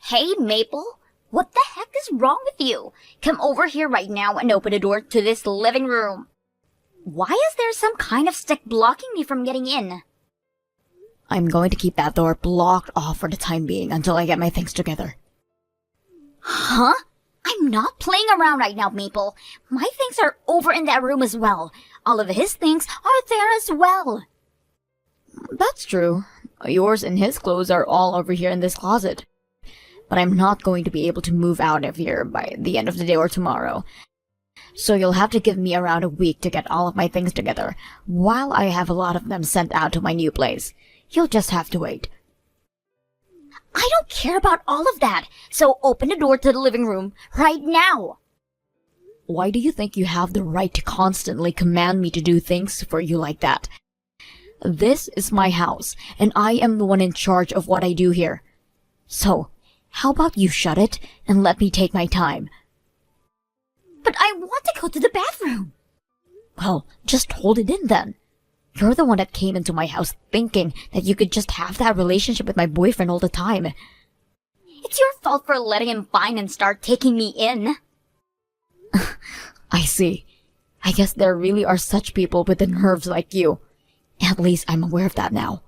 Hey, Maple, what the heck is wrong with you? Come over here right now and open the door to this living room. Why is there some kind of stick blocking me from getting in? I'm going to keep that door blocked off for the time being until I get my things together. Huh? I'm not playing around right now, Maple. My things are over in that room as well. All of his things are there as well. That's true. Yours and his clothes are all over here in this closet. But I'm not going to be able to move out of here by the end of the day or tomorrow. So you'll have to give me around a week to get all of my things together, while I have a lot of them sent out to my new place. You'll just have to wait. I don't care about all of that, so open the door to the living room right now. Why do you think you have the right to constantly command me to do things for you like that? This is my house, and I am the one in charge of what I do here. So, how about you shut it and let me take my time? But I want to go to the bathroom. Well, just hold it in then. You're the one that came into my house thinking that you could just have that relationship with my boyfriend all the time. It's your fault for letting him find and start taking me in. I see. I guess there really are such people with the nerves like you. At least I'm aware of that now.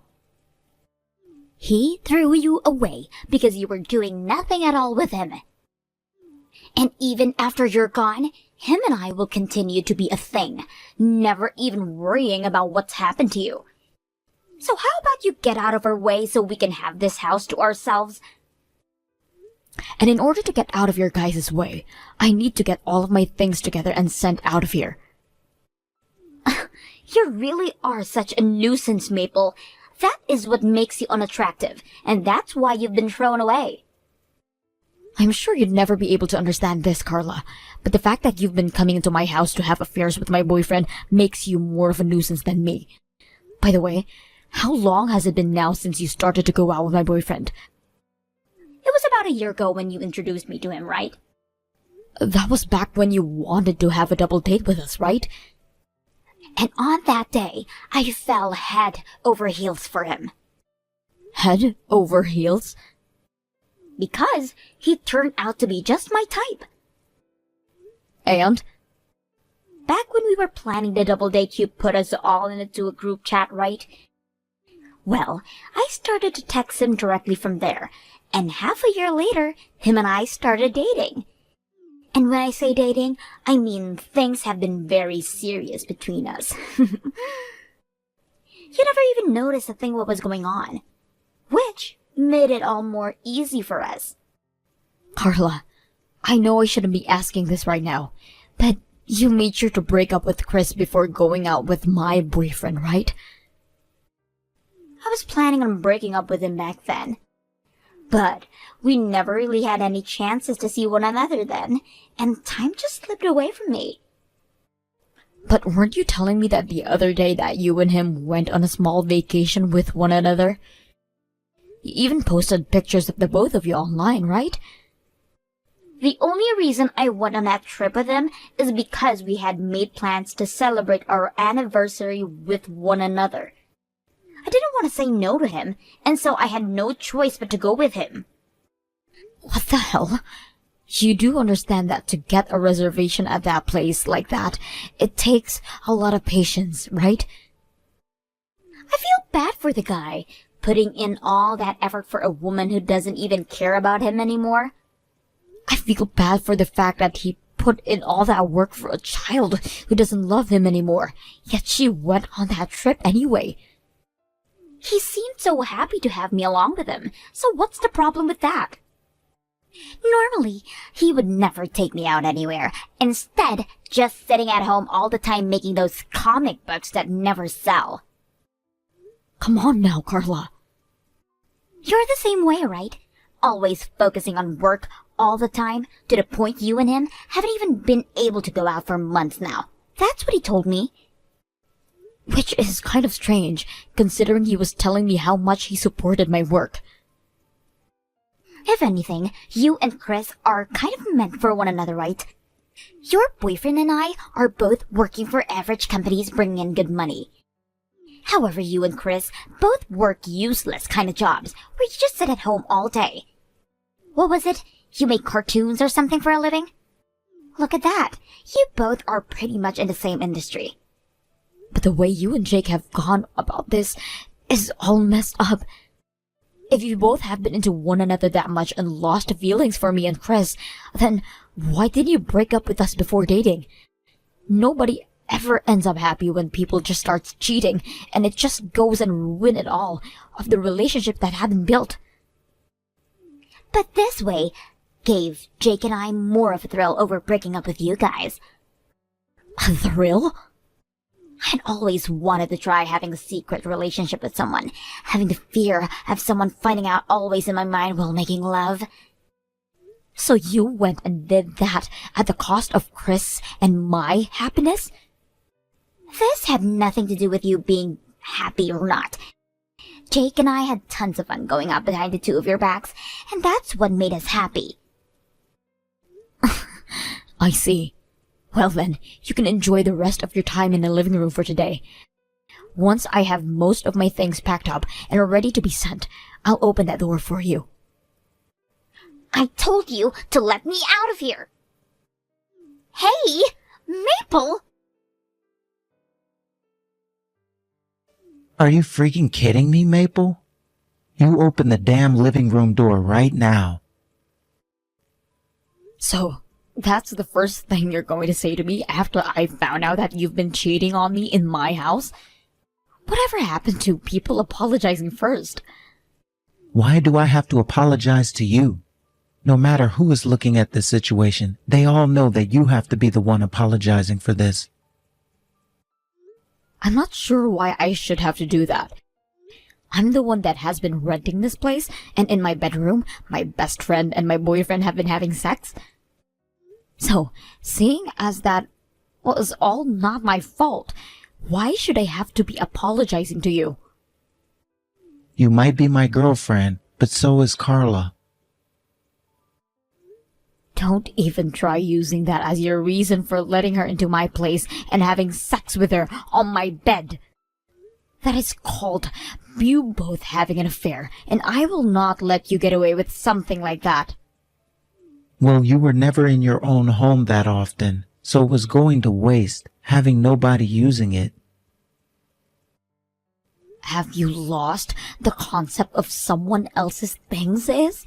He threw you away because you were doing nothing at all with him. And even after you're gone, him and I will continue to be a thing, never even worrying about what's happened to you. So how about you get out of our way so we can have this house to ourselves? And in order to get out of your guys' way, I need to get all of my things together and sent out of here. You really are such a nuisance, Maple. That is what makes you unattractive, and that's why you've been thrown away. I'm sure you'd never be able to understand this, Carla, but the fact that you've been coming into my house to have affairs with my boyfriend makes you more of a nuisance than me. By the way, how long has it been now since you started to go out with my boyfriend? It was about a year ago when you introduced me to him, right? That was back when you wanted to have a double date with us, right? And on that day, I fell head over heels for him. Head over heels? Because he turned out to be just my type. And? Back when we were planning the double date, you put us all into a group chat, right? Well, I started to text him directly from there, and half a year later, him and I started dating. And when I say dating, I mean things have been very serious between us. You never even noticed a thing what was going on, which made it all more easy for us. Carla, I know I shouldn't be asking this right now, but you made sure to break up with Chris before going out with my boyfriend, right? I was planning on breaking up with him back then. But we never really had any chances to see one another then, and time just slipped away from me. But weren't you telling me that the other day that you and him went on a small vacation with one another? You even posted pictures of the both of you online, right? The only reason I went on that trip with him is because we had made plans to celebrate our anniversary with one another. I didn't want to say no to him, and so I had no choice but to go with him. What the hell? You do understand that to get a reservation at that place like that, it takes a lot of patience, right? I feel bad for the guy, putting in all that effort for a woman who doesn't even care about him anymore. I feel bad for the fact that he put in all that work for a child who doesn't love him anymore, yet she went on that trip anyway. He seemed so happy to have me along with him, so what's the problem with that? Normally, he would never take me out anywhere, instead just sitting at home all the time making those comic books that never sell. Come on now, Carla. You're the same way, right? Always focusing on work all the time, to the point you and him haven't even been able to go out for months now. That's what he told me. Which is kind of strange, considering he was telling me how much he supported my work. If anything, you and Chris are kind of meant for one another, right? Your boyfriend and I are both working for average companies bringing in good money. However, you and Chris both work useless kind of jobs where you just sit at home all day. What was it? You make cartoons or something for a living? Look at that. You both are pretty much in the same industry. But the way you and Jake have gone about this is all messed up. If you both have been into one another that much and lost feelings for me and Chris, then why didn't you break up with us before dating? Nobody ever ends up happy when people just start cheating, and it just goes and ruin it all of the relationship that had been built. But this way gave Jake and I more of a thrill over breaking up with you guys. A thrill? I'd always wanted to try having a secret relationship with someone, having the fear of someone finding out always in my mind while making love. So you went and did that at the cost of Chris and my happiness? This had nothing to do with you being happy or not. Jake and I had tons of fun going out behind the two of your backs, and that's what made us happy. I see. Well then, you can enjoy the rest of your time in the living room for today. Once I have most of my things packed up and are ready to be sent, I'll open that door for you. I told you to let me out of here! Hey, Maple! Are you freaking kidding me, Maple? You open the damn living room door right now. So, that's the first thing you're going to say to me after I found out that you've been cheating on me in my house? Whatever happened to people apologizing first? Why do I have to apologize to you? No matter who is looking at this situation, they all know that you have to be the one apologizing for this. I'm not sure why I should have to do that. I'm the one that has been renting this place, and in my bedroom, my best friend and my boyfriend have been having sex. So, seeing as that was all not my fault, why should I have to be apologizing to you? You might be my girlfriend, but so is Carla. Don't even try using that as your reason for letting her into my place and having sex with her on my bed. That is called you both having an affair, and I will not let you get away with something like that. Well, you were never in your own home that often, so it was going to waste, having nobody using it. Have you lost the concept of someone else's things is?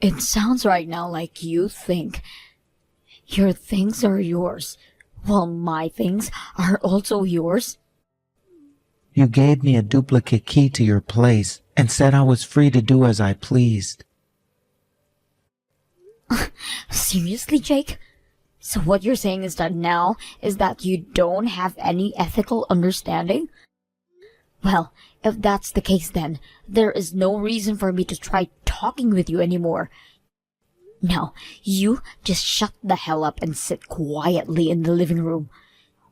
It sounds right now like you think your things are yours, while my things are also yours. You gave me a duplicate key to your place and said I was free to do as I pleased. Seriously, Jake? So what you're saying is that now is that you don't have any ethical understanding? Well, if that's the case then, there is no reason for me to try talking with you anymore. No, you just shut the hell up and sit quietly in the living room.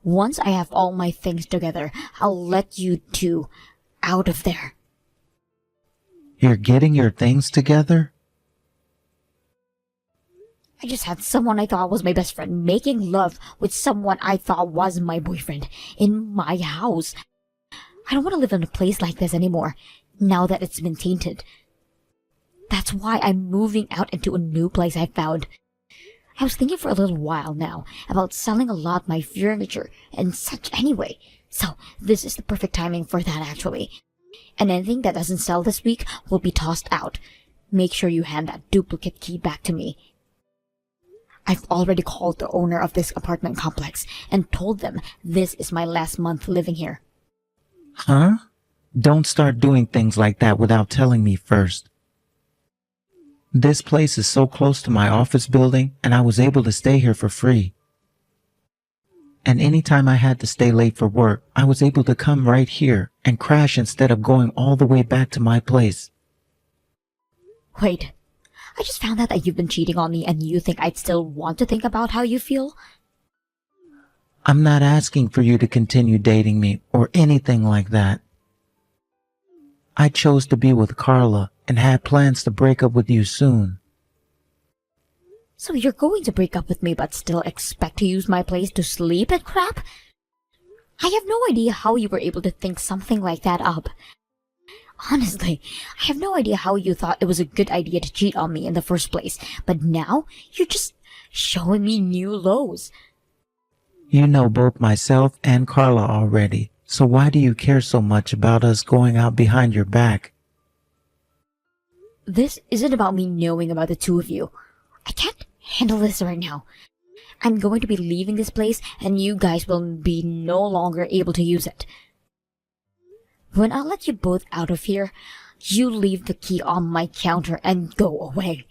Once I have all my things together, I'll let you two out of there. You're getting your things together? I just had someone I thought was my best friend making love with someone I thought was my boyfriend in my house. I don't want to live in a place like this anymore, now that it's been tainted. That's why I'm moving out into a new place I found. I was thinking for a little while now about selling a lot of my furniture and such anyway, so this is the perfect timing for that actually. And anything that doesn't sell this week will be tossed out. Make sure you hand that duplicate key back to me. I've already called the owner of this apartment complex and told them this is my last month living here. Huh? Don't start doing things like that without telling me first. This place is so close to my office building, and I was able to stay here for free. And anytime I had to stay late for work, I was able to come right here and crash instead of going all the way back to my place. Wait, I just found out that you've been cheating on me and you think I'd still want to think about how you feel? I'm not asking for you to continue dating me or anything like that. I chose to be with Carla and had plans to break up with you soon. So you're going to break up with me but still expect to use my place to sleep and crap? I have no idea how you were able to think something like that up. Honestly, I have no idea how you thought it was a good idea to cheat on me in the first place, but now you're just showing me new lows. You know both myself and Carla already, so why do you care so much about us going out behind your back? This isn't about me knowing about the two of you. I can't handle this right now. I'm going to be leaving this place and you guys will be no longer able to use it. When I let you both out of here, you leave the key on my counter and go away.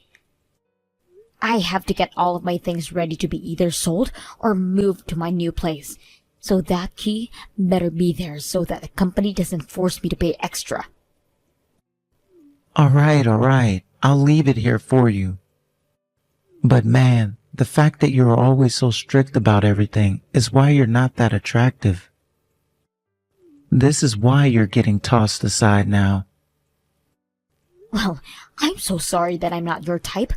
I have to get all of my things ready to be either sold or moved to my new place. So that key better be there so that the company doesn't force me to pay extra. All right. I'll leave it here for you. But man, the fact that you're always so strict about everything is why you're not that attractive. This is why you're getting tossed aside now. Well, I'm so sorry that I'm not your type.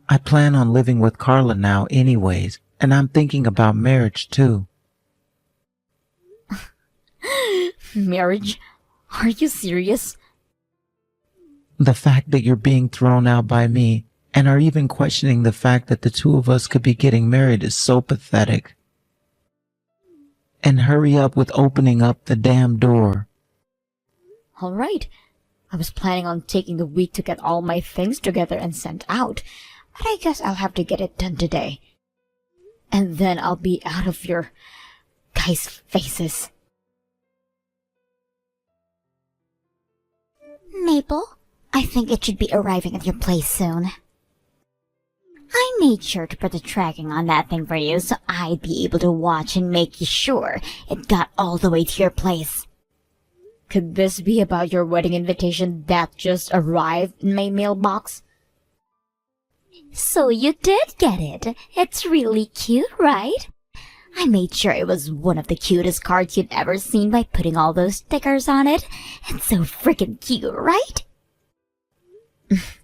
I plan on living with Carla now anyways, and I'm thinking about marriage too. Marriage? Are you serious? The fact that you're being thrown out by me and are even questioning the fact that the two of us could be getting married is so pathetic. And hurry up with opening up the damn door. Alright. I was planning on taking the week to get all my things together and sent out, but I guess I'll have to get it done today. And then I'll be out of your guys' faces. Maple, I think it should be arriving at your place soon. I made sure to put the tracking on that thing for you so I'd be able to watch and make sure it got all the way to your place. Could this be about your wedding invitation that just arrived in my mailbox? So you did get it. It's really cute, right? I made sure it was one of the cutest cards you'd ever seen by putting all those stickers on it. It's so freaking cute, right?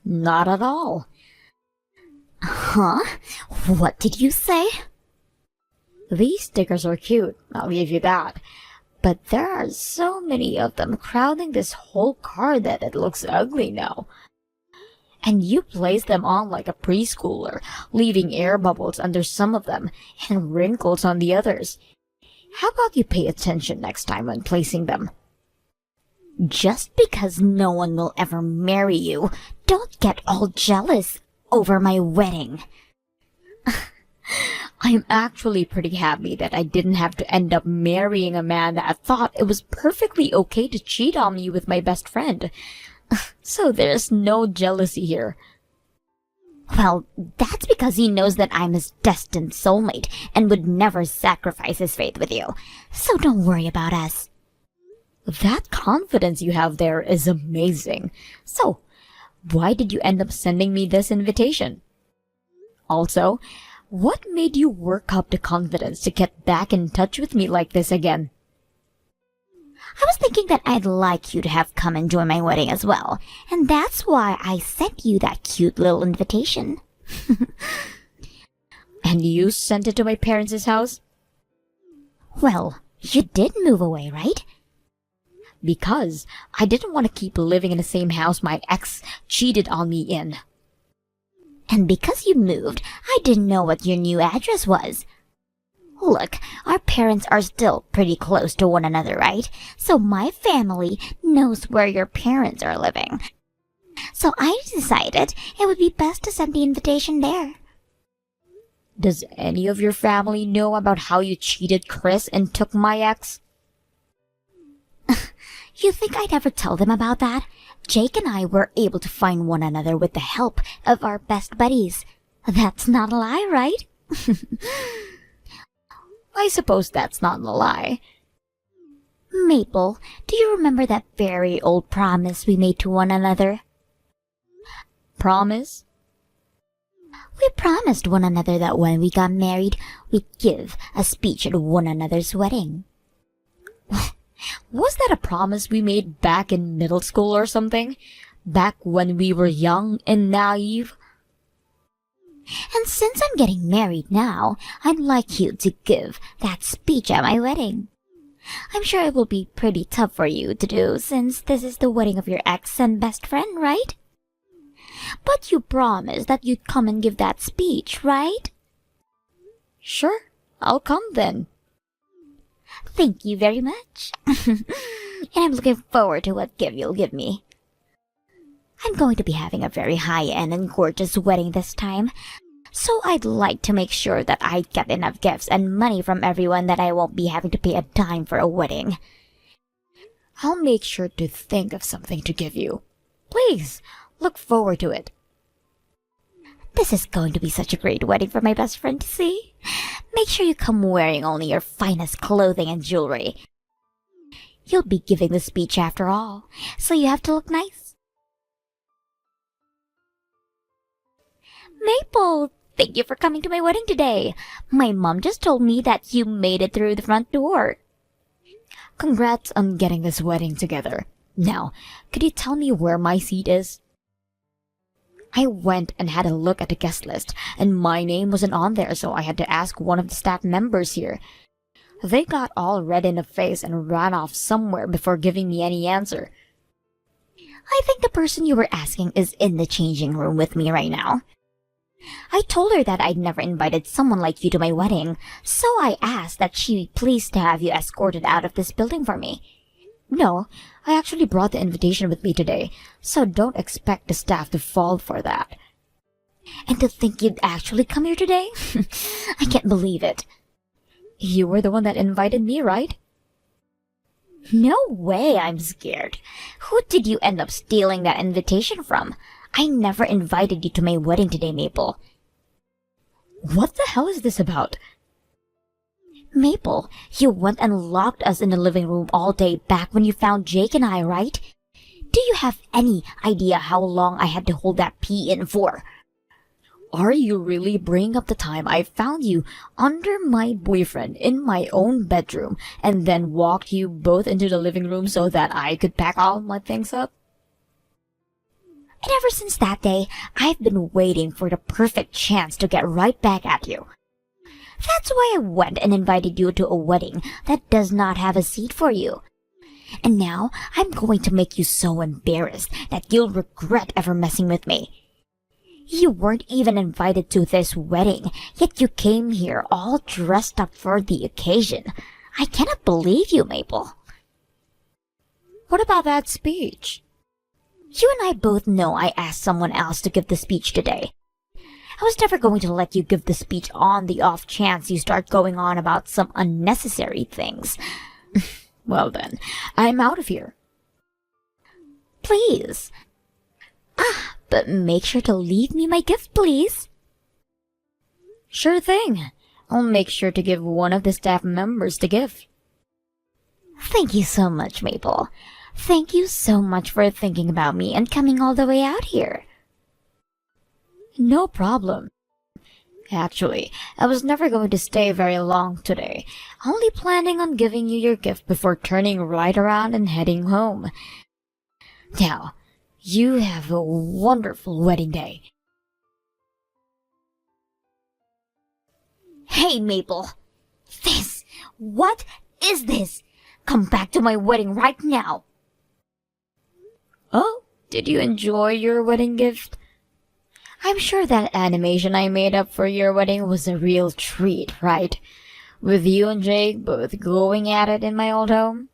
Not at all. Huh? What did you say? These stickers are cute, I'll give you that. But there are so many of them crowding this whole card that it looks ugly now. And you place them on like a preschooler, leaving air bubbles under some of them and wrinkles on the others. How about you pay attention next time when placing them? Just because no one will ever marry you, don't get all jealous over my wedding. I'm actually pretty happy that I didn't have to end up marrying a man that thought it was perfectly okay to cheat on me with my best friend. So there's no jealousy here. Well, that's because he knows that I'm his destined soulmate and would never sacrifice his faith with you. So don't worry about us. That confidence you have there is amazing. So, why did you end up sending me this invitation? Also, what made you work up the confidence to get back in touch with me like this again? I was thinking that I'd like you to have come and join my wedding as well, and that's why I sent you that cute little invitation. And you sent it to my parents' house? Well, you did move away, right? Because I didn't want to keep living in the same house my ex cheated on me in. And because you moved, I didn't know what your new address was. Look, our parents are still pretty close to one another, right? So my family knows where your parents are living. So I decided it would be best to send the invitation there. Does any of your family know about how you cheated Chris and took my ex? You think I'd ever tell them about that? Jake and I were able to find one another with the help of our best buddies. That's not a lie, right? I suppose that's not a lie. Maple, do you remember that very old promise we made to one another? Promise? We promised one another that when we got married, we'd give a speech at one another's wedding. Was that a promise we made back in middle school or something? Back when we were young and naive? And since I'm getting married now, I'd like you to give that speech at my wedding. I'm sure it will be pretty tough for you to do since this is the wedding of your ex and best friend, right? But you promised that you'd come and give that speech, right? Sure, I'll come then. Thank you very much. And I'm looking forward to what gift you'll give me. I'm going to be having a very high-end and gorgeous wedding this time, so I'd like to make sure that I get enough gifts and money from everyone that I won't be having to pay a dime for a wedding. I'll make sure to think of something to give you. Please, look forward to it. This is going to be such a great wedding for my best friend to see. Make sure you come wearing only your finest clothing and jewelry. You'll be giving the speech after all, so you have to look nice. Maple, thank you for coming to my wedding today. My mom just told me that you made it through the front door. Congrats on getting this wedding together. Now, could you tell me where my seat is? I went and had a look at the guest list, and my name wasn't on there, so I had to ask one of the staff members here. They got all red in the face and ran off somewhere before giving me any answer. I think the person you were asking is in the changing room with me right now. I told her that I'd never invited someone like you to my wedding, so I asked that she be pleased to have you escorted out of this building for me. No, I actually brought the invitation with me today, so don't expect the staff to fall for that. And to think you'd actually come here today? I can't believe it. You were the one that invited me, right? No way, I'm scared. Who did you end up stealing that invitation from? I never invited you to my wedding today, Maple. What the hell is this about? Maple, you went and locked us in the living room all day back when you found Jake and I, right? Do you have any idea how long I had to hold that pee in for? Are you really bringing up the time I found you under my boyfriend in my own bedroom and then walked you both into the living room so that I could pack all my things up? And ever since that day, I've been waiting for the perfect chance to get right back at you. That's why I went and invited you to a wedding that does not have a seat for you. And now I'm going to make you so embarrassed that you'll regret ever messing with me. You weren't even invited to this wedding, yet you came here all dressed up for the occasion. I cannot believe you, Maple. What about that speech? You and I both know I asked someone else to give the speech today. I was never going to let you give the speech on the off chance you start going on about some unnecessary things. Well then, I'm out of here. Please. But make sure to leave me my gift, please. Sure thing. I'll make sure to give one of the staff members the gift. Thank you so much, Maple. Thank you so much for thinking about me and coming all the way out here. No problem. Actually, I was never going to stay very long today, only planning on giving you your gift before turning right around and heading home. Now, you have a wonderful wedding day. Hey, Maple. What is this? Come back to my wedding right now. Oh, did you enjoy your wedding gift? I'm sure that animation I made up for your wedding was a real treat, right? With you and Jake both going at it in my old home.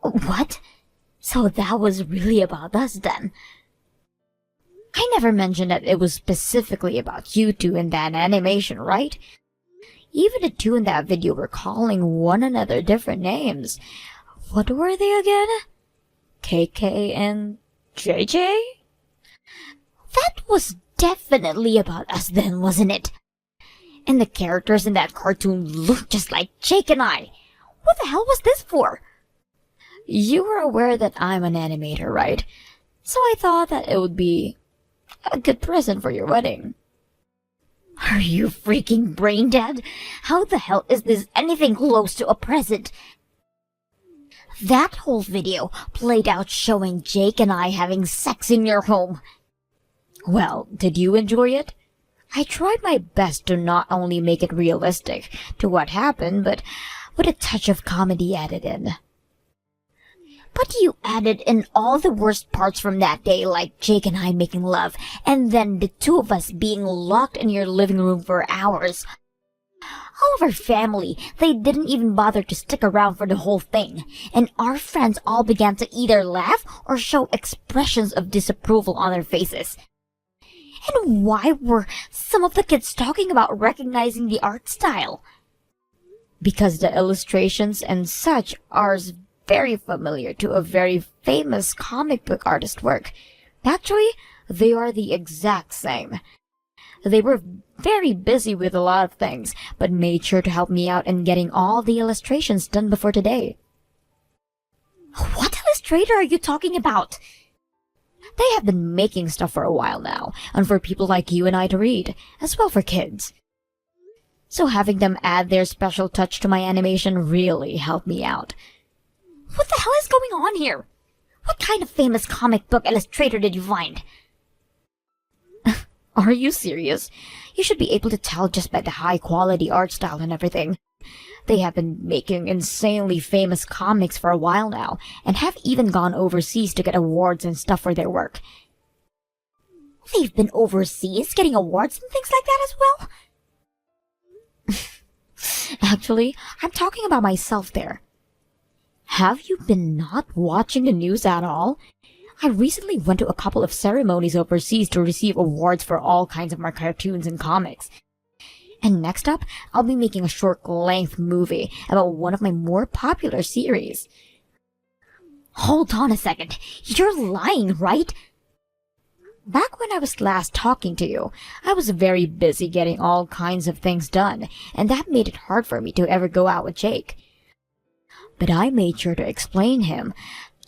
What? So that was really about us then? I never mentioned that it was specifically about you two in that animation, right? Even the two in that video were calling one another different names. What were they again? KK and JJ? That was definitely about us then, wasn't it? And the characters in that cartoon looked just like Jake and I. What the hell was this for? You were aware that I'm an animator, right? So I thought that it would be a good present for your wedding. Are you freaking brain dead? How the hell is this anything close to a present? That whole video played out showing Jake and I having sex in your home. Well, did you enjoy it? I tried my best to not only make it realistic to what happened, but with a touch of comedy added in. But you added in all the worst parts from that day, like Jake and I making love, and then the two of us being locked in your living room for hours. All of our family, they didn't even bother to stick around for the whole thing, and our friends all began to either laugh or show expressions of disapproval on their faces. And why were some of the kids talking about recognizing the art style? Because the illustrations and such are very familiar to a very famous comic book artist work. Actually, they are the exact same. They were very busy with a lot of things, but made sure to help me out in getting all the illustrations done before today. What illustrator are you talking about? They have been making stuff for a while now, and for people like you and I to read, as well for kids. So having them add their special touch to my animation really helped me out. What the hell is going on here? What kind of famous comic book illustrator did you find? Are you serious? You should be able to tell just by the high-quality art style and everything. They have been making insanely famous comics for a while now, and have even gone overseas to get awards and stuff for their work. They've been overseas getting awards and things like that as well? Actually, I'm talking about myself there. Have you been not watching the news at all? I recently went to a couple of ceremonies overseas to receive awards for all kinds of my cartoons and comics. And next up, I'll be making a short-length movie about one of my more popular series. Hold on a second. You're lying, right? Back when I was last talking to you, I was very busy getting all kinds of things done, and that made it hard for me to ever go out with Jake. But I made sure to explain him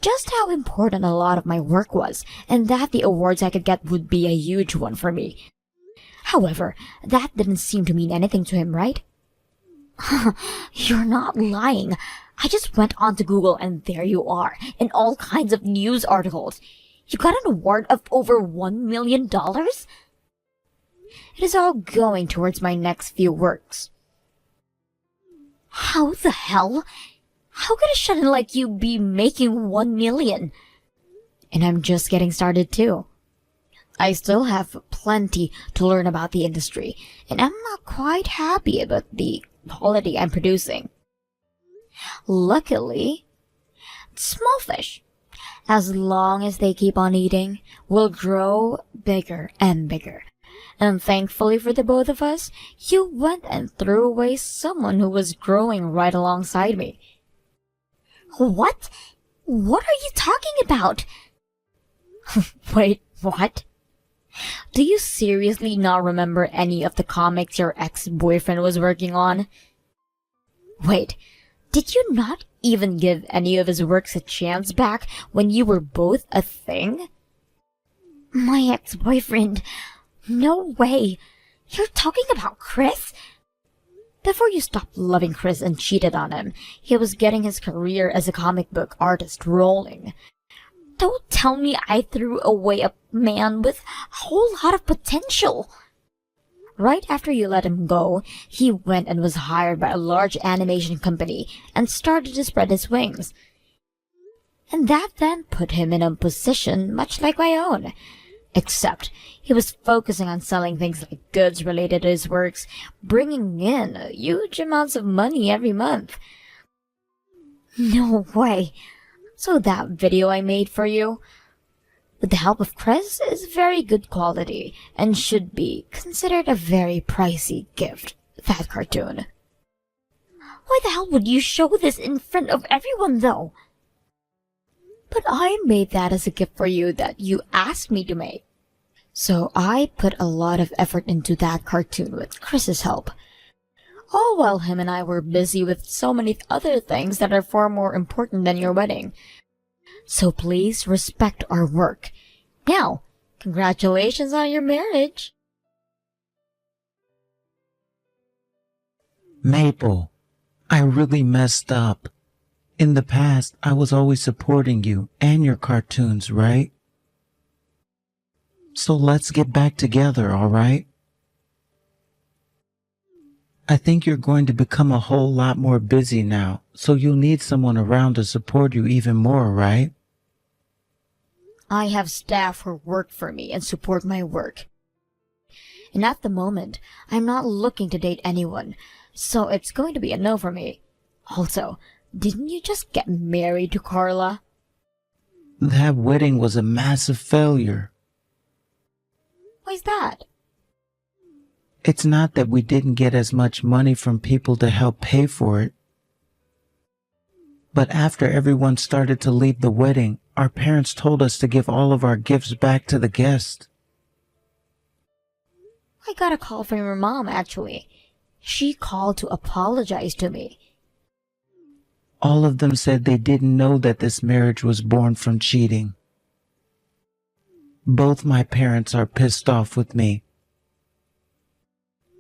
just how important a lot of my work was, and that the awards I could get would be a huge one for me. However, that didn't seem to mean anything to him, right? You're not lying. I just went onto Google and there you are, in all kinds of news articles. You got an award of over $1 million? It is all going towards my next few works. How the hell? How could a shut-in like you be making $1 million? And I'm just getting started too. I still have plenty to learn about the industry, and I'm not quite happy about the quality I'm producing. Luckily, small fish, as long as they keep on eating, will grow bigger and bigger. And thankfully for the both of us, you went and threw away someone who was growing right alongside me. What? What are you talking about? Wait, what? Do you seriously not remember any of the comics your ex-boyfriend was working on? Wait, did you not even give any of his works a chance back when you were both a thing? My ex-boyfriend? No way. You're talking about Chris? Before you stopped loving Chris and cheated on him, he was getting his career as a comic book artist rolling. Don't tell me I threw away a man with a whole lot of potential. Right after you let him go, he went and was hired by a large animation company and started to spread his wings. And that then put him in a position much like my own. Except he was focusing on selling things like goods related to his works, bringing in huge amounts of money every month. No way. So that video I made for you, with the help of Chris, is very good quality and should be considered a very pricey gift, that cartoon. Why the hell would you show this in front of everyone, though? But I made that as a gift for you that you asked me to make. So I put a lot of effort into that cartoon with Chris's help. All while him and I were busy with so many other things that are far more important than your wedding. So please respect our work. Now, congratulations on your marriage. Maple, I really messed up. In the past, I was always supporting you and your cartoons, right? So let's get back together, all right? I think you're going to become a whole lot more busy now, so you'll need someone around to support you even more, right? I have staff who work for me and support my work. And at the moment, I'm not looking to date anyone, so it's going to be a no for me. Also, didn't you just get married to Carla? That wedding was a massive failure. Why's that? It's not that we didn't get as much money from people to help pay for it. But after everyone started to leave the wedding, our parents told us to give all of our gifts back to the guests. I got a call from your mom, actually. She called to apologize to me. All of them said they didn't know that this marriage was born from cheating. Both my parents are pissed off with me.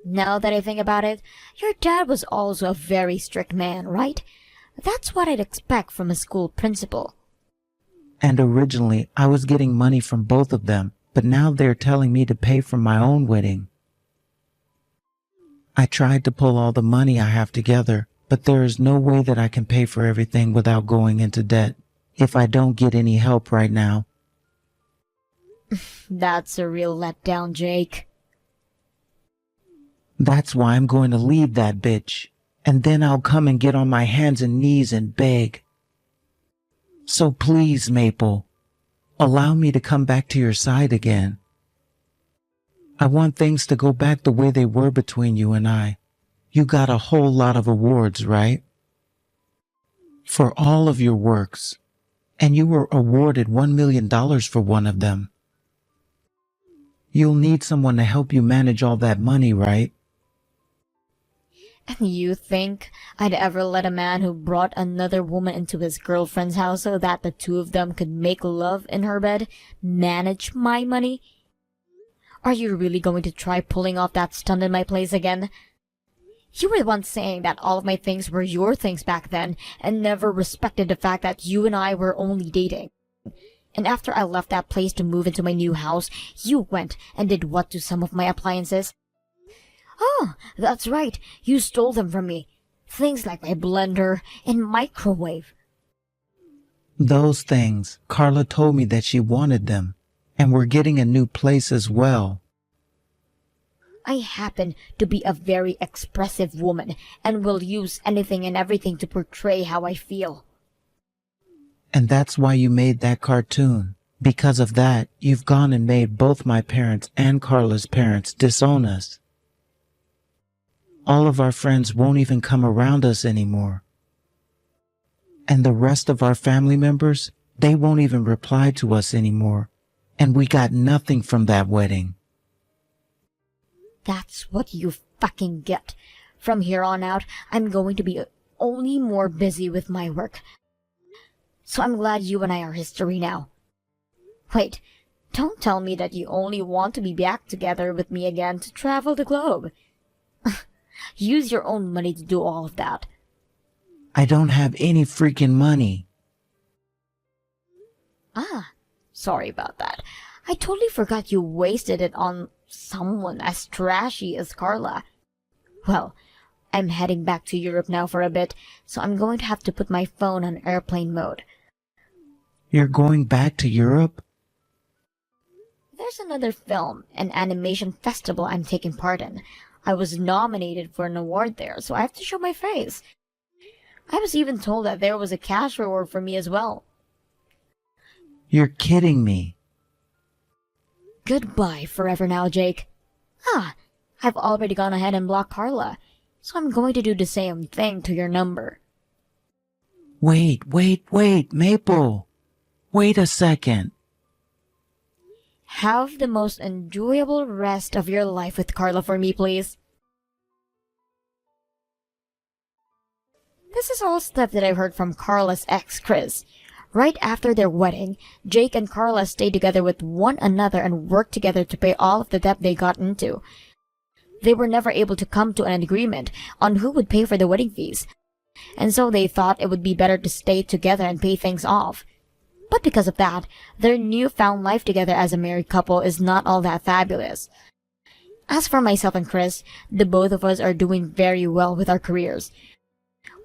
Now that I think about it, your dad was also a very strict man, right? That's what I'd expect from a school principal. And originally, I was getting money from both of them, but now they're telling me to pay for my own wedding. I tried to pull all the money I have together, but there is no way that I can pay for everything without going into debt, if I don't get any help right now. That's a real letdown, Jake. That's why I'm going to leave that bitch, and then I'll come and get on my hands and knees and beg. So please, Maple, allow me to come back to your side again. I want things to go back the way they were between you and I. You got a whole lot of awards, right? For all of your works, and you were awarded $1 million for one of them. You'll need someone to help you manage all that money, right? And you think I'd ever let a man who brought another woman into his girlfriend's house so that the two of them could make love in her bed manage my money? Are you really going to try pulling off that stunt in my place again? You were once saying that all of my things were your things back then and never respected the fact that you and I were only dating. And after I left that place to move into my new house, you went and did what to some of my appliances? Oh, that's right. You stole them from me. Things like my blender and microwave. Those things, Carla told me that she wanted them, and we're getting a new place as well. I happen to be a very expressive woman and will use anything and everything to portray how I feel. And that's why you made that cartoon. Because of that, you've gone and made both my parents and Carla's parents disown us. All of our friends won't even come around us anymore. And the rest of our family members, they won't even reply to us anymore. And we got nothing from that wedding. That's what you fucking get. From here on out, I'm going to be only more busy with my work. So I'm glad you and I are history now. Wait, don't tell me that you only want to be back together with me again to travel the globe. Use your own money to do all of that. I don't have any freaking money. Ah, sorry about that. I totally forgot you wasted it on someone as trashy as Carla. Well, I'm heading back to Europe now for a bit, so I'm going to have to put my phone on airplane mode. You're going back to Europe? There's another film and animation festival I'm taking part in. I was nominated for an award there, so I have to show my face. I was even told that there was a cash reward for me as well. You're kidding me. Goodbye forever now, Jake. I've already gone ahead and blocked Carla, so I'm going to do the same thing to your number. Wait, Maple. Wait a second. Have the most enjoyable rest of your life with Carla for me, please. This is all stuff that I've heard from Carla's ex, Chris. Right after their wedding, Jake and Carla stayed together with one another and worked together to pay all of the debt they got into. They were never able to come to an agreement on who would pay for the wedding fees, and so they thought it would be better to stay together and pay things off. But because of that, their newfound life together as a married couple is not all that fabulous. As for myself and Chris, the both of us are doing very well with our careers.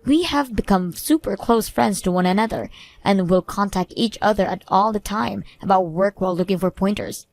We have become super close friends to one another and will contact each other at all the time about work while looking for pointers.